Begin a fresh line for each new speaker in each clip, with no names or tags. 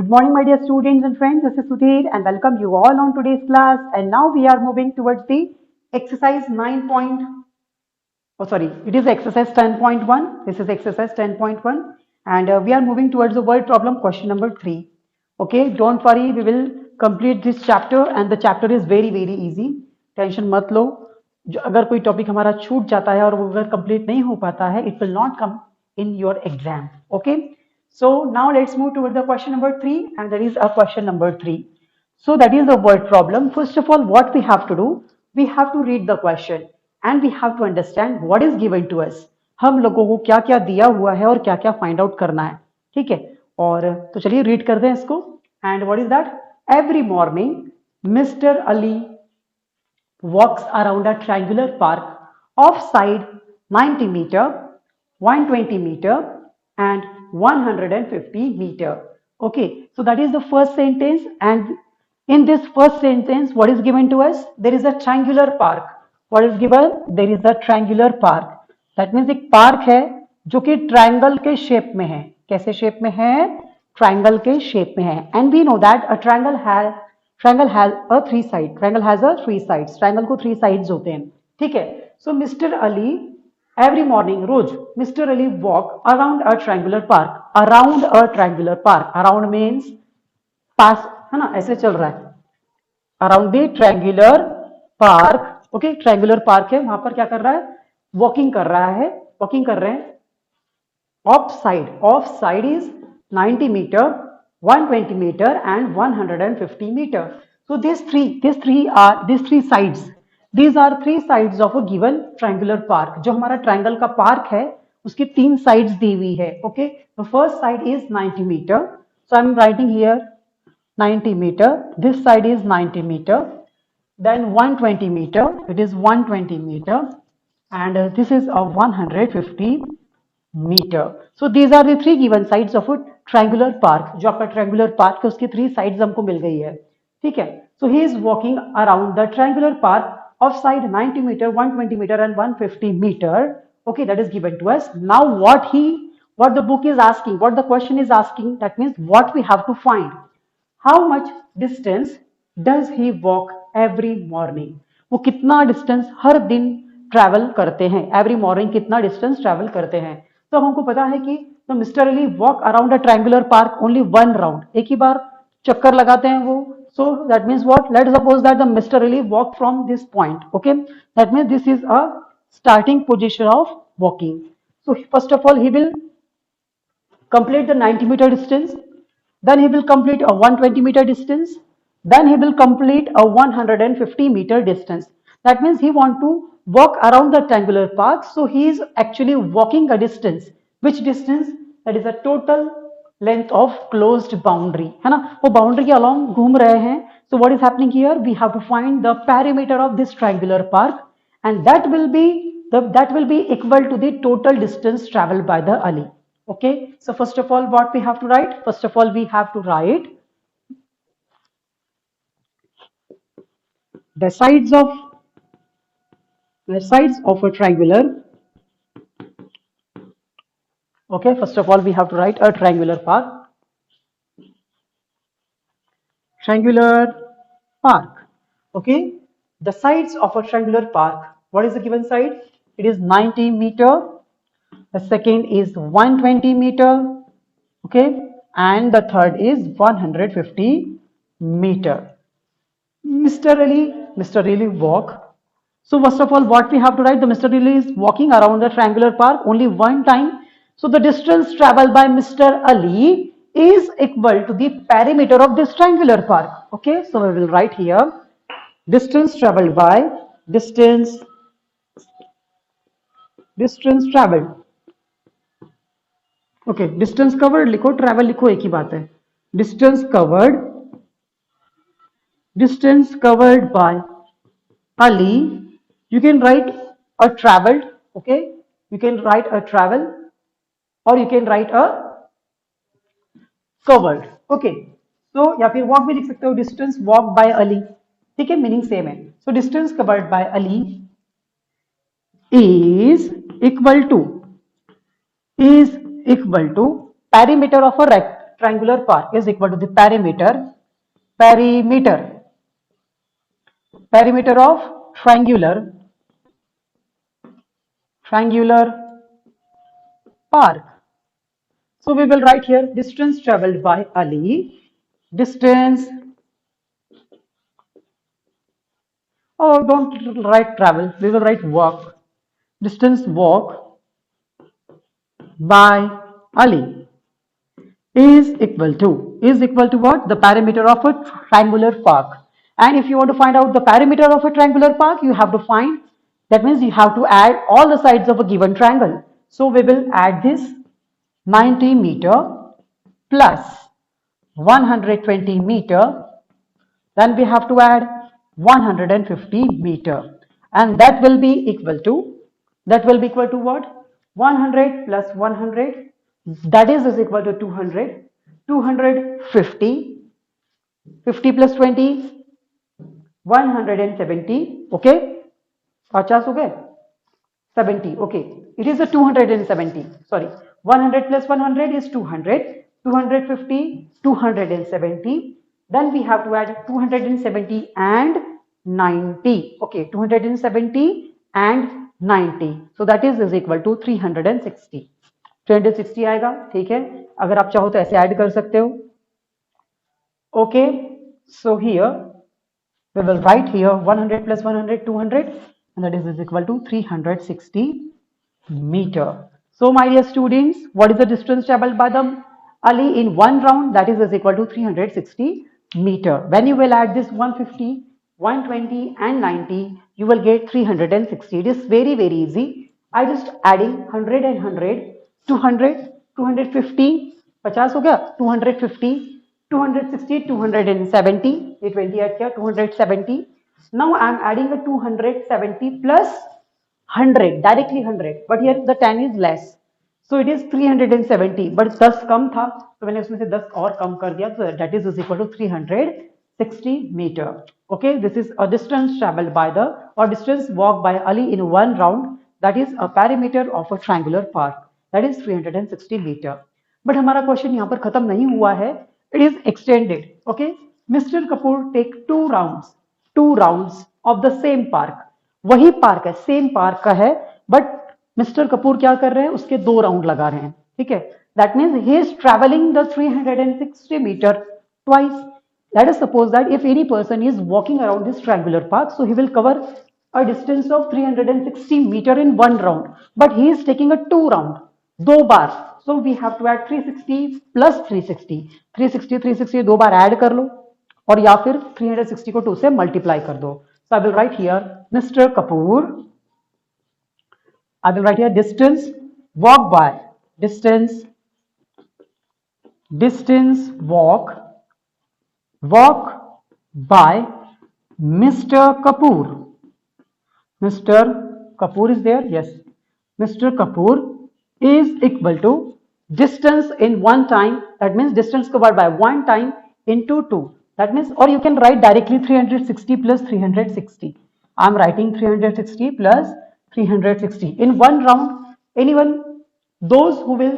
Good morning, my dear students and friends. This is Sudhir and welcome you all on today's class. And now we are moving towards the exercise 9. Oh, sorry, it is exercise 10.1. This is exercise 10.1, and we are moving towards the word problem question number 3. Okay, don't worry, we will complete this chapter, and the chapter is very easy. Tension मत लो. अगर कोई topic हमारा छूट जाता है और वो अगर कंप्लीट नहीं हो पाता है, it will not come in your exam. Okay, so now let's move toward the question number 3, and that is a question number 3. So that is the word problem. First of all, what we have to do, we have to read the question and we have to understand what is given to us. हम लोगों को क्या क्या दिया हुआ है और क्या क्या फाइंड आउट करना है. ठीक है, और तो चलिए रीड कर दें इसको. And what is that? Every morning mister Ali walks around a triangular park of side 90 meter, 120 meter and 150 meter. Okay, so that is the first sentence, and in this first sentence what is given to us? There is a triangular park. What is given? There is a triangular park. That means एक park है जो कि triangle के shape में है. कैसे shape में है? ट्रायंगल के शेप में है. And we know that a triangle has a three side. Triangle has a three sides. Triangle को three sides होते हैं. ठीक है. So Mr. Ali every morning, rose Mr. Ali walk around a triangular park. Around a triangular park. Around means पास, है ना, ऐसे चल रहा है. Around the triangular park. Okay, triangular park है, वहां पर क्या कर रहा है? Walking कर रहा है. Walking कर रहे हैं. Off side is 90 meter, 120 meter and 150 meter. So these three sides. These are three sides of a given triangular park. जो हमारा triangle का park है, उसकी तीन sides दी हुई है. Okay, the first side is 90 meter. So I'm writing here 90 meter. This side is 90 meter. Then 120 meter. It is 120 meter, and this is a 150 meter. So these are the three given sides of a triangular park. जो आपका triangular park है उसकी three sides हमको मिल गई है. ठीक है. So he is walking around the triangular park of side 90 meter, 120 meter and 150 meter. Okay, that is given to us. Now what the book is asking, what the question is asking, that means what we have to find. How much distance does he walk every morning? वो कितना distance हर दिन travel करते हैं. Every morning कितना distance travel करते हैं. तो हमको पता है कि तो mister Ali walk around a triangular park only one round. एक ही बार चक्कर लगाते हैं वो. So that means what? Let suppose that the mister Ali walk from this point. Okay, that means this is a starting position of walking. So first of all he will complete the 90 meter distance, then he will complete a 120 meter distance, then he will complete a 150 meter distance. That means he want to walk around the triangular park, so he is actually walking a distance. Which distance? That is a total length of closed boundary, है ना. वो boundary के along घूम रहे हैं. So what is happening here? We have to find the perimeter of this triangular park, and that will be equal to the total distance traveled by the Ali. Okay, so first of all what we have to write? First of all we have to write the sides of a triangular. Okay, first of all we have to write a triangular park. Okay, the sides of a triangular park. What is the given side? It is 90 meter. The second is 120 meter. Okay, and the third is 150 meter. Mr. Ali walk. So first of all what we have to write? The Mr. Ali is walking around the triangular park only one time. So the distance traveled by Mr. Ali is equal to the perimeter of this triangular park. Okay, so we will write here distance traveled by distance traveled. Okay, distance covered लिखो, travel लिखो, एक ही बात है. Distance covered by Ali. You can write a travelled. Okay, you can write a travel और you can write a covered. Okay, तो या फिर वॉक भी लिख सकते हो. Distance walk by Ali. ठीक है, मीनिंग सेम है. So distance covered by Ali is equal to perimeter of a triangular park is equal to the perimeter of triangular park. So we will write here distance traveled by Ali, distance, or don't write travel, we will write walk, distance walk by Ali is equal to what? The perimeter of a triangular park. And if you want to find out the perimeter of a triangular park, you have to find, that means you have to add all the sides of a given triangle. So we will add this 90 meter plus 120 meter, then we have to add 150 meter, and that will be equal to what? 100 plus 100, that is equal to 200, 250, 50 plus 20, 170, okay, 50 हो गए, 70, okay, it is a 270, sorry, 100 plus 100 is 200, 250, 270, then we have to add 270 and 90, okay, 270 and 90, so that is equal to 360, 360 आएगा, ठीक है, अगर आप चाहो तो ऐसे ऐड कर सकते हो, okay, so here we will write here 100 plus 100, 200, and that is equal to 360 meter. So my dear students, what is the distance traveled by the Ali in one round? That is equal to 360 meter. When you will add this 150, 120 and 90, you will get 360. It is very easy. I just adding 100 and 100, 200, 250, 50 हो गया, 250, 260, 270, ये 20 add किया, 270. Now I am adding a 270 plus 100, directly 100, but here the 10 is less, so it is 370, but 10 कम था, तो मैंने उसमें से 10 और कम कर दिया, so that is equal to 360 meter. Okay, this is a distance traveled by the, or distance walked by Ali in one round, that is a perimeter of a triangular park, that is 360 meter. But हमारा question यहाँ पर खत्म नहीं हुआ है, it is extended. Okay, Mr. Kapoor take two rounds of the same park. वही park है, same park का है, बट मिस्टर कपूर क्या कर रहे हैं, उसके 2 राउंड लगा रहे हैं, ठीक है, that means he is travelling the 360 metre twice. Let us suppose that if any person is walking around this triangular park, so he will cover a distance of 360 metre in one round, but he is taking a 2 round, 2 बार, so we have to add 360 plus 360, 360 2 बार add कर लो, और या फिर 360 को 2 से multiply कर दो. So I will write here Mr. Kapoor, I will write here distance walk by, distance walk by Mr. Kapoor. Mr. Kapoor is there, yes, Mr. Kapoor is equal to distance in one time, that means distance covered by one time into 2, that means, or you can write directly 360 plus 360. I am writing 360 plus 360 in one round. Anyone, those who will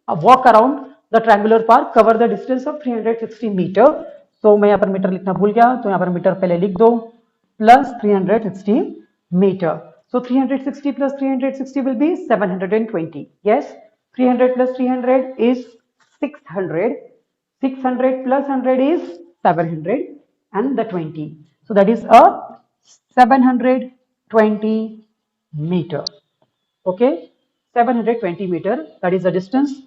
walk around the triangular park cover the distance of 360 meter. So मैं यहाँ पर metre लिखना भूल गया, तो यहाँ पर metre पहले लिख दो, plus 360 meter. So 360 plus 360 will be 720. Yes, 300 plus 300 is 600. 600 plus 100 is 700 and the 20. So that is a 720 meter. Okay, 720 meter, that is the distance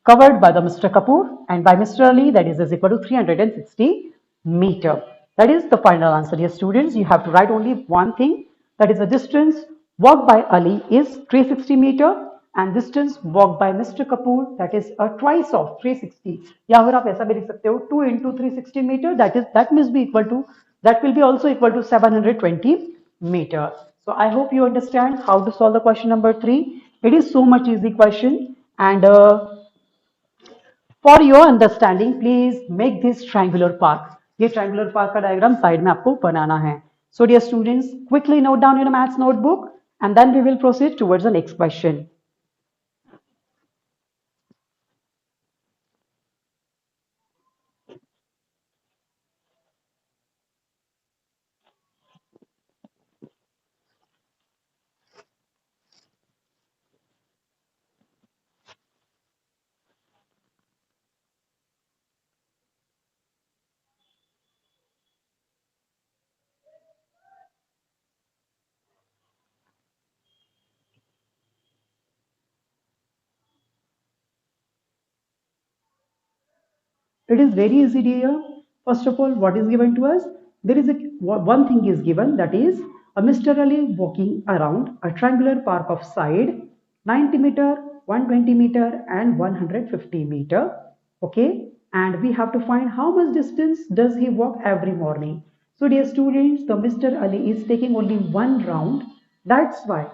covered by the Mr. Kapoor, and by Mr. Ali, that is equal to 360 meter. That is the final answer. Dear students, you have to write only one thing, that is the distance walked by Ali is 360 meter, and distance walked by Mr. Kapoor, that is a twice of 360. या अगर आप ऐसा भी लिख सकते हो 2 into 360 meter, that must be equal to, that will be also equal to 720 meter. So I hope you understand how to solve the question number 3. It is so much easy question, and for your understanding, please make this triangular park. ये triangular park का diagram side में आपको बनाना है. So dear students, quickly note down your maths notebook, and then we will proceed towards the next question. It is very easy, dear. First of all, what is given to us? There is one thing is given, that is a Mr. Ali walking around a triangular park of side 90 meter, 120 meter and 150 meter. Okay, and we have to find how much distance does he walk every morning. So dear students, the Mr. Ali is taking only one round. That's why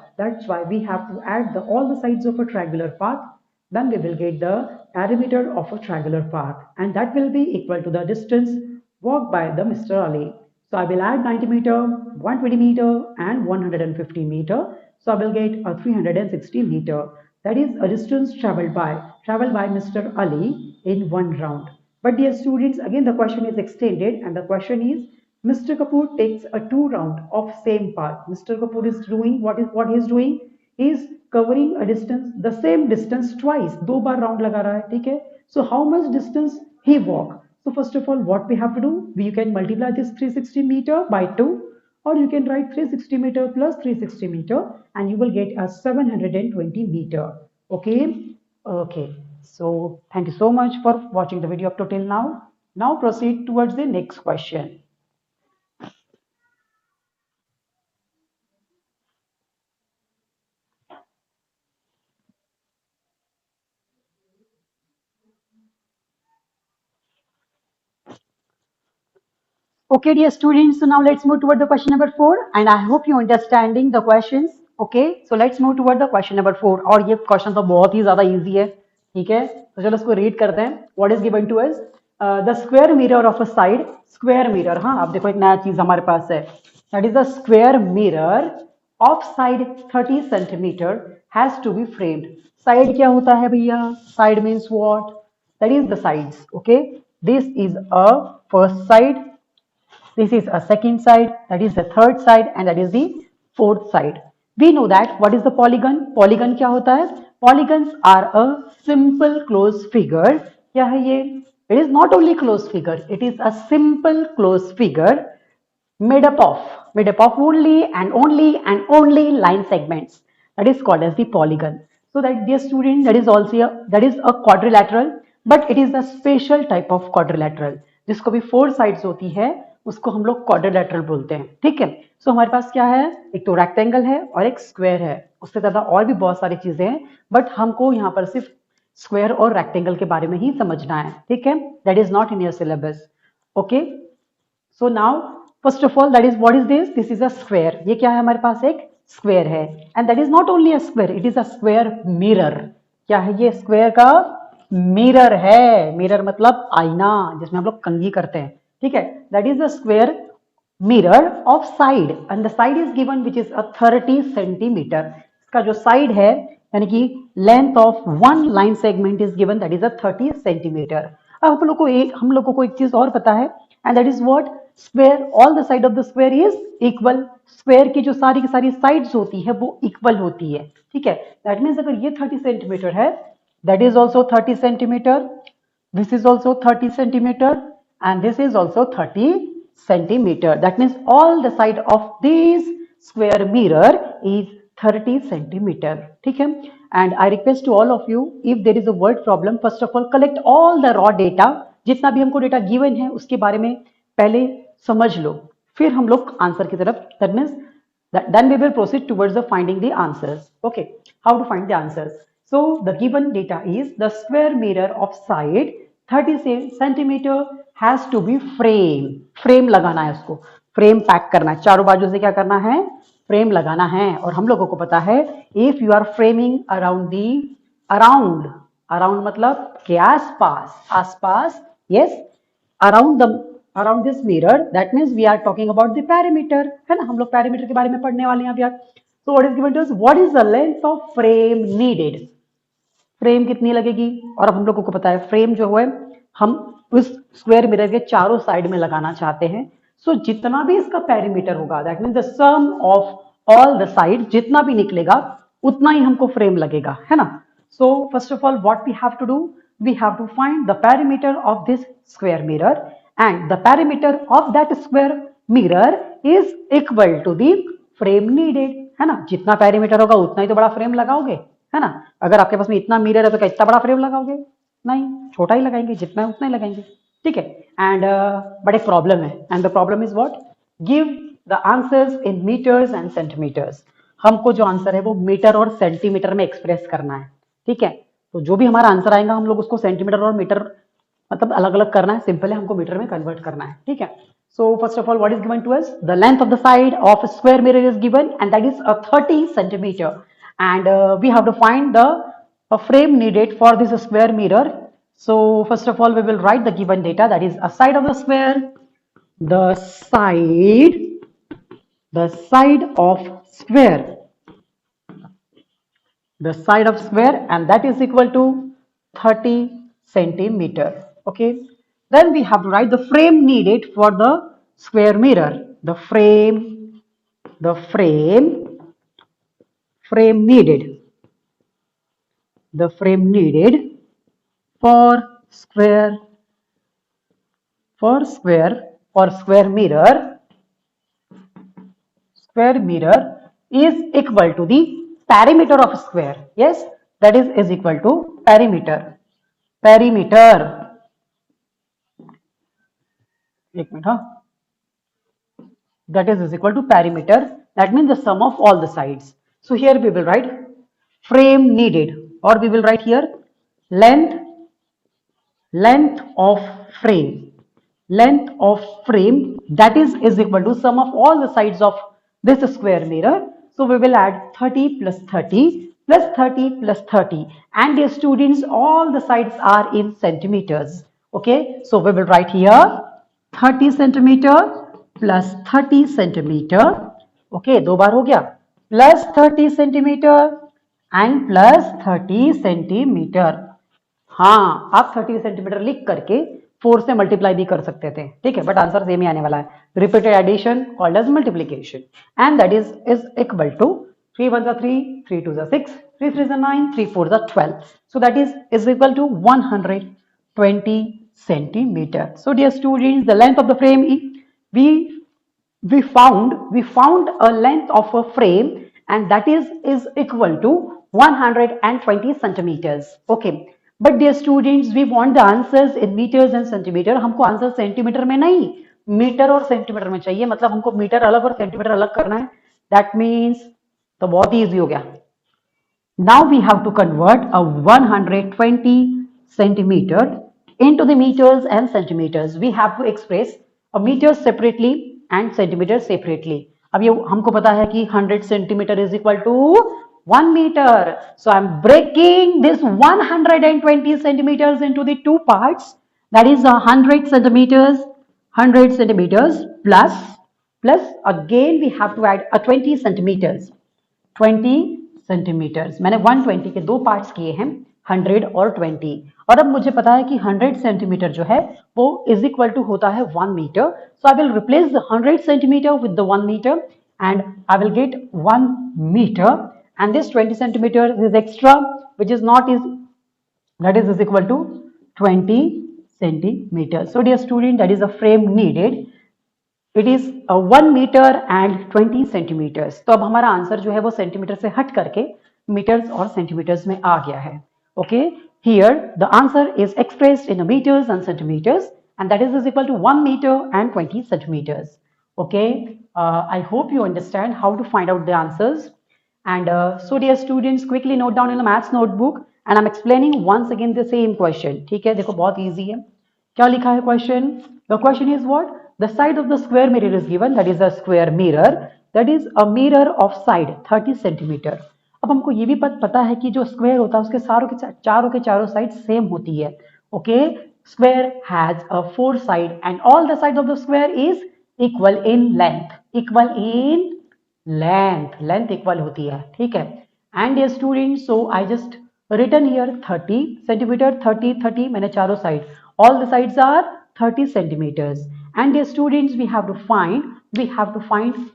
we have to add all the sides of a triangular path. Then we will get the perimeter of a triangular path, and that will be equal to the distance walked by the Mr. Ali. So I will add 90 meter, 120 meter and 150 meter. So I will get a 360 meter. That is a distance traveled by Mr. Ali in one round. But dear students, again the question is extended, and the question is Mr. Kapoor takes a two round of same path. Mr. Kapoor is doing what he is doing? He is covering a distance, the same distance twice. दो बार round लगा रहा है, ठीक है? So how much distance he walk? So first of all, what we have to do? You can multiply this 360 meter by 2, or you can write 360 meter plus 360 meter, and you will get a 720 meter. Okay? Okay. So thank you so much for watching the video up to till now. Now proceed towards the next question. Okay, dear students, so now let's move toward the question number 4, and I hope you understanding the questions. Okay, so let's move toward the question number 4. और ये question तो बहुत ही ज्यादा easy है, ठीक है? तो चलो इसको रीड करते हैं. What is given to us? The square mirror of a side. Square mirror, हाँ, आप देखो एक नया चीज हमारे पास है. That is the square mirror of side 30 centimeter has to be framed. Side क्या होता है भैया? Side means what? That is the sides. Okay, this is a first side. This is a second side, that is the third side, and that is the fourth side. We know that what is the polygon? Polygon क्या होता है? Polygons are a simple closed figure. क्या है ये? It is not only closed figure, it is a simple closed figure made up of only line segments. That is called as the polygon. So that, dear student, that is a quadrilateral, but it is a special type of quadrilateral. जिसको भी 4 sides होती है उसको हम लोग quadrilateral बोलते हैं, ठीक है? सो हमारे पास क्या है? एक तो रेक्टेंगल है और एक स्क्वायर है. उससे ज्यादा और भी बहुत सारी चीजें हैं, बट हमको यहाँ पर सिर्फ स्क्वायर और रेक्टेंगल के बारे में ही समझना है, ठीक है? That is not in your syllabus. Okay, so now first of all, that is what is this? This is a square. ये क्या है? हमारे पास एक स्क्वायर है, and that is not only a square, it is a square mirror. क्या है ये? Square का मिरर है. मिरर मतलब आईना, जिसमें हम लोग कंघी करते हैं, ठीक है? That is a square mirror of side, and the side is given which is a 30 centimetre. इसका जो साइड है, यानी कि length of one line segment is given, that is a 30 centimetre. अब हम लोगों को एक चीज और पता है, and that is what? Square, all the side of the square is equal. Square की जो सारी की सारी साइड्स होती है वो इक्वल होती है, ठीक है? दैट मीन्स अगर ये 30 सेंटीमीटर है, that is also 30 centimeter, this is also 30 centimeter, and this is also 30 centimeter. That means all the side of this square mirror is 30 centimeter, ठीक है? And I request to all of you, if there is a word problem, first of all collect all the raw data. जितना भी हमको data given है उसके बारे में पहले समझ लो, फिर हम लोग आंसर की तरफ, that means then we will proceed towards the finding the answers. Okay, how to find the answers? So the given data is the square mirror of side 30 centimeter has to be frame. Frame लगाना है, उसको frame pack करना है, चारों बाजू से क्या करना है? फ्रेम लगाना है. और हम लोगों को पता है, if you are framing around मतलब के आसपास, yes, around this mirror, that means we are talking about the parameter, है ना? हम लोग पैरामीटर के बारे में पढ़ने वाले हैं अभी. So what is given to us? What is the length of frame needed? Frame कितनी लगेगी? और अब हम लोगों को पता है फ्रेम जो है हम उस स्क्वायर मिरर के चारों साइड में लगाना चाहते हैं. सो जितना भी इसका पेरीमीटर होगा, that means the sum of all the side, जितना भी निकलेगा उतना ही हमको फ्रेम लगेगा, है ना? So first of all what we have to do? We have to find the perimeter of this square mirror, and the perimeter of that square mirror is equal to the frame needed, है ना? जितना perimeter होगा उतना ही तो बड़ा frame लगाओगे, है ना? अगर आपके पास में इतना मिरर है तो क्या इतना बड़ा फ्रेम लगाओगे? नहीं, छोटा ही लगाएंगे, जितना है उतना ही लगाएंगे, ठीक है। एंड बट एक प्रॉब्लम है, and the problem is what, give the answers in metres and centimetres. हमको जो आंसर है वो मीटर और सेंटीमीटर में एक्सप्रेस करना है, ठीक है। तो जो भी हमारा आंसर आएगा हम लोग उसको सेंटीमीटर और मीटर मतलब अलग अलग करना है, सिंपल है, हमको मीटर में कन्वर्ट करना है, ठीक है। So first of all what is given to us, the length of the side of square mirror is given and that is 30 centimetre and we have to find the frame needed for this square mirror. So first of all we will write the given data, that is a side of the square, the side of square, the side of square, and that is equal to 30 centimeter. Okay, then we have to write the frame needed for the square mirror, the frame needed, the frame needed for square square mirror is equal to the perimeter of square. Yes, that is equal to perimeter. एक minute, हाँ, that is equal to perimeter, that means the sum of all the sides. So here we will write frame needed, or we will write here length of frame, that is equal to sum of all the sides of this square mirror. So we will add 30 plus 30 plus 30 plus 30, and dear students, all the sides are in centimeters. Okay, so we will write here 30 centimeter plus 30 centimeter. Okay, दो बार हो गया, plus 30 centimeter and plus 30 centimeter. हाँ, आप 30 centimetre लिख करके 4 से multiply भी कर सकते थे, ठीक है, बट आंसर सेम ही आने वाला है। Repeated addition called as multiplication, and that is equal to 3 1 3, 3 2 6, 3 3 9, 3 4 12. So that is equal to 120 centimeter. So dear students, the length of the frame, we found a length of a frame, and that is equal to 120 centimeters. Okay, but dear students, we want the answers in meters and centimeter. हमको answer centimetre में नहीं, metre और centimetre में चाहिए, मतलब हमको metre अलग और सेंटीमीटर अलग करना है। दैट मीन्स तो बहुत ही इजी हो गया। Now we have to convert a 120 centimeter into the meters and centimeters. We have to express a meter separately and centimeter separately. अब ये हमको पता है कि 100 centimeter is equal to 1 meter. So I'm breaking this 120 centimeters into the two parts. That is 100 centimeters plus again we have to add a 20 centimeters. 20 centimetres, मैंने 120 के दो parts किए हैं, 100 और 20, और अब मुझे पता है कि 100 सेंटीमीटर जो है वो इज इक्वल टू होता है 1 metre. So I will replace the 100 centimetre with the 1 metre and I will get 1 metre, and this 20 centimetre is extra which is not is, that is equal to 20 centimeters. So dear student, that is a frame needed. It is 1 metre and 20 centimetres. तो अब हमारा answer जो है वो centimetre से हट करके metres और सेंटीमीटर्स में आ गया है. Okay, here the answer is expressed in metres and centimetres, and that is equal to 1 metre and 20 centimetres. Okay, I hope you understand how to find out the answers. And so dear students, quickly note down in the maths notebook, and I'm explaining once again the same question. ठीक है, देखो बहुत easy है. क्या लिखा है question? The question is what? The side of the square mirror is given, that is a square mirror, that is a mirror of side 30 centimeter. अब हमको ये भी पता है कि जो स्क्वायर होता है उसके चारों के चारों साइड सेम होती है. Okay, square has a 4 side and all the side of the square is equal in length equal होती है, ठीक है. एंड ये student, so I just written here 30 centimetre, 30 मैंने चारों side, all the sides are 30 centimeters. And dear students, we have to find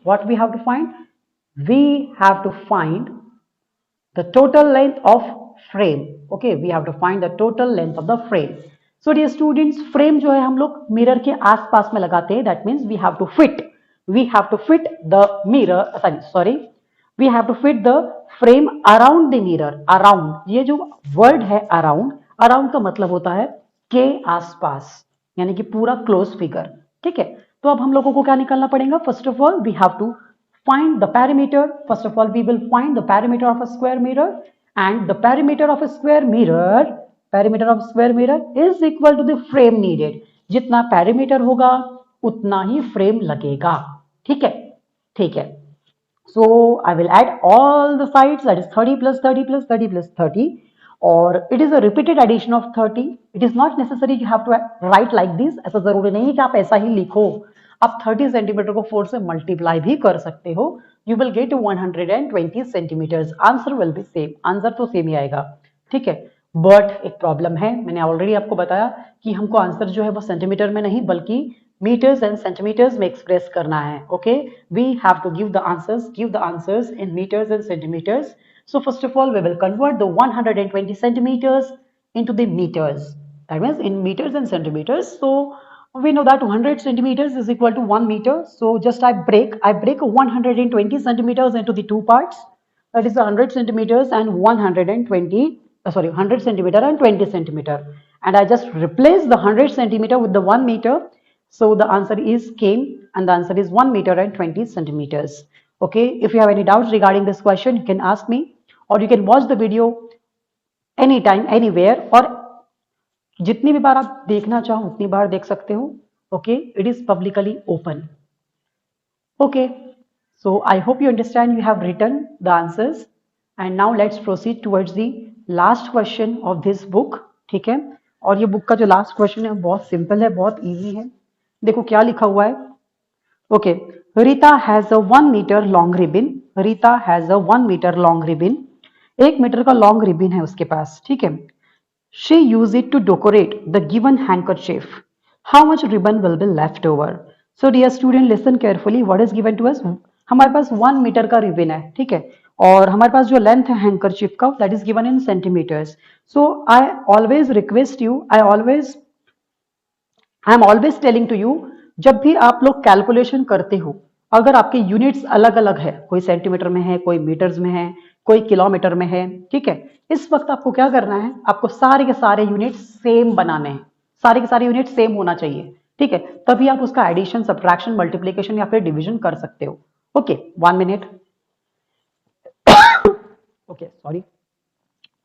what we have to find? We have to find the total length of frame. Okay, we have to find the total length of the frame. So dear students, frame जो है हम लोग mirror के आसपास में लगाते हैं. That means we have to fit the mirror, we have to fit the frame around the mirror. Around, ये जो word है around का मतलब होता है के आसपास. यानी कि पूरा क्लोज फिगर। ठीक है, तो अब हम लोगों को क्या निकालना पड़ेगा? First of all we have to find the perimeter. First of all, we will find the perimeter of a square mirror, and the perimeter of a square mirror is equal to the frame needed. जितना perimeter होगा उतना ही frame लगेगा। ठीक है, ठीक है। So I will add all the sides, that is 30 plus 30 plus 30 plus 30, or it is a repeated addition of 30. It is not necessary you have to write like this. ऐसा जरूरी नहीं है कि आप ऐसा ही लिखो, आप 30 सेंटीमीटर को 4 से मल्टीप्लाई भी कर सकते हो। You will get 120 centimetres. Answer will be same, answer तो सेम ही आएगा। ठीक है, बट एक प्रॉब्लम है, मैंने ऑलरेडी आपको बताया कि हमको आंसर जो है वो सेंटीमीटर में नहीं बल्कि मीटर्स एंड सेंटीमीटर्स में एक्सप्रेस करना है। Okay, we have to give the answers in metres and centimetres. So first of all, we will convert the 120 centimeters into the meters. That means in meters and centimeters. So we know that 100 centimeters is equal to 1 meter. So just I break 120 centimeters into the two parts. That is 100 centimeters and 100 centimeter and 20 centimeter. And I just replace the 100 centimeter with the 1 meter. So the answer is came, and the answer is 1 meter and 20 centimeters. Okay, if you have any doubts regarding this question, you can ask me, or you can watch the video anytime, anywhere, और जितनी भी बार आप देखना चाहो उतनी बार देख सकते हो। Okay, it is publicly open. Okay, so I hope you understand, you have written the answers, and now let's proceed towards the last question of this book. ठीक है, और ये बुक का जो लास्ट क्वेश्चन है बहुत सिंपल है, बहुत इजी है। देखो क्या लिखा हुआ है। Okay, Rita has a 1 meter long ribbon. Rita has a 1 meter long ribbon. 1 metre का लॉन्ग रिबन है उसके पास। ठीक है, she use it to decorate the given handkerchief. How much ribbon will be left over? So dear student, listen carefully. What is given to us? हमारे पास 1 metre का ribbon है। ठीक है, और हमारे पास जो लेंथ है हैंकरचीफ का, that is given in centimeters. So I always request you, I am always telling to you, जब भी आप लोग कैलकुलेशन करते हो, अगर आपके यूनिट्स अलग अलग है, कोई सेंटीमीटर में है, कोई मीटर्स में है, कोई किलोमीटर में है, ठीक है, इस वक्त आपको क्या करना है? आपको सारे के सारे यूनिट सेम बनाने हैं, सारे के सारे यूनिट सेम होना चाहिए। ठीक है, तभी आप उसका एडिशन, सब्ट्रैक्शन, मल्टीप्लिकेशन या फिर डिवीजन कर सकते हो। Okay, 1 minute. Okay, sorry.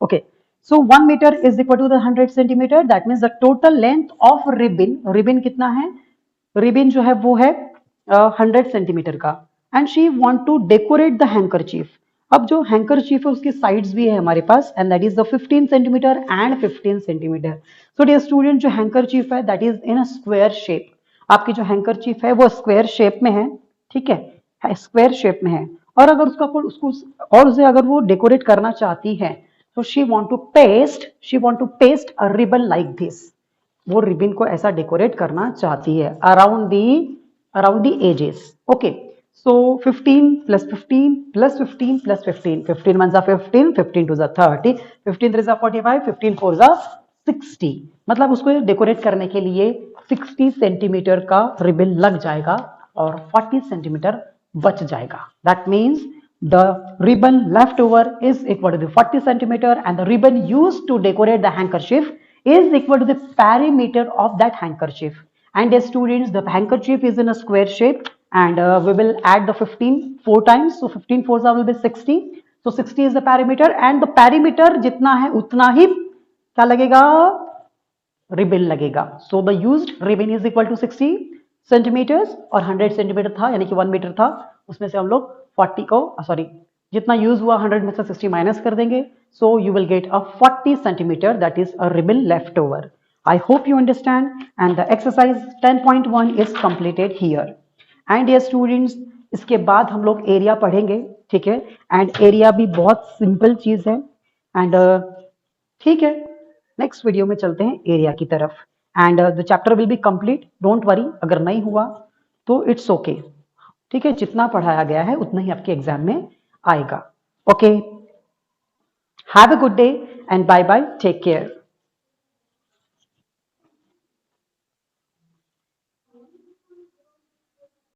Okay, so 1 meter is equal to the 100 centimeter. That means the total length of ribbon, ribbon कितना है? रिबन जो है वो है 100 सेंटीमीटर का। And she want to decorate the handkerchief. अब जो हैंकरचीफ है उसकी साइड्स भी है हमारे पास, and that is the 15 centimetre and 15 centimetre. So dear student, जो हैंकरचीफ है that is in a square shape. आपकी जो हैंकरचीफ है वो स्क्वायर शेप में है। ठीक है, स्क्वायर शेप में है, और अगर उसे अगर वो डेकोरेट करना चाहती है, तो she want to paste a ribbon like this. वो रिबन को ऐसा डेकोरेट करना चाहती है around the edges. Okay, so 15 plus 15 plus 15 plus 15, 15 1 जा 15, 15 2 जा 30, 15 3 जा 45, 15 4 जा 60। मतलब उसको डेकोरेट करने के लिए 60 सेंटीमीटर का रिबन लग जाएगा और 40 सेंटीमीटर बच जाएगा। That means the ribbon left over is equal to the 40 centimeter, and the ribbon used to decorate the handkerchief is equal to the perimeter of that handkerchief. And the students, the handkerchief is in a square shape, and we will add the 15 4 times, so 15 4s will be 60. So 60 is the perimeter, and the perimeter जितना है उतना ही क्या लगेगा? Ribbon लगेगा। So the used ribbon is equal to 60 centimetres, और 100 centimetre था यानी कि 1 मीटर था, उसमें से हम लोग 40 को जितना यूज हुआ 100 में से 60 माइनस कर देंगे। So you will get a 40 centimetre, that is a ribbon left over. I hope you understand, and the exercise 10.1 is completed here. And dear students, इसके बाद हम लोग एरिया पढ़ेंगे। ठीक है, एंड एरिया भी बहुत सिंपल चीज है। एंड ठीक है, नेक्स्ट वीडियो में चलते हैं एरिया की तरफ, and the chapter will be complete. Don't worry, अगर नहीं हुआ तो इट्स ओके। ठीक है, जितना पढ़ाया गया है उतना ही आपके एग्जाम में आएगा। Okay, have a good day and bye bye, take care.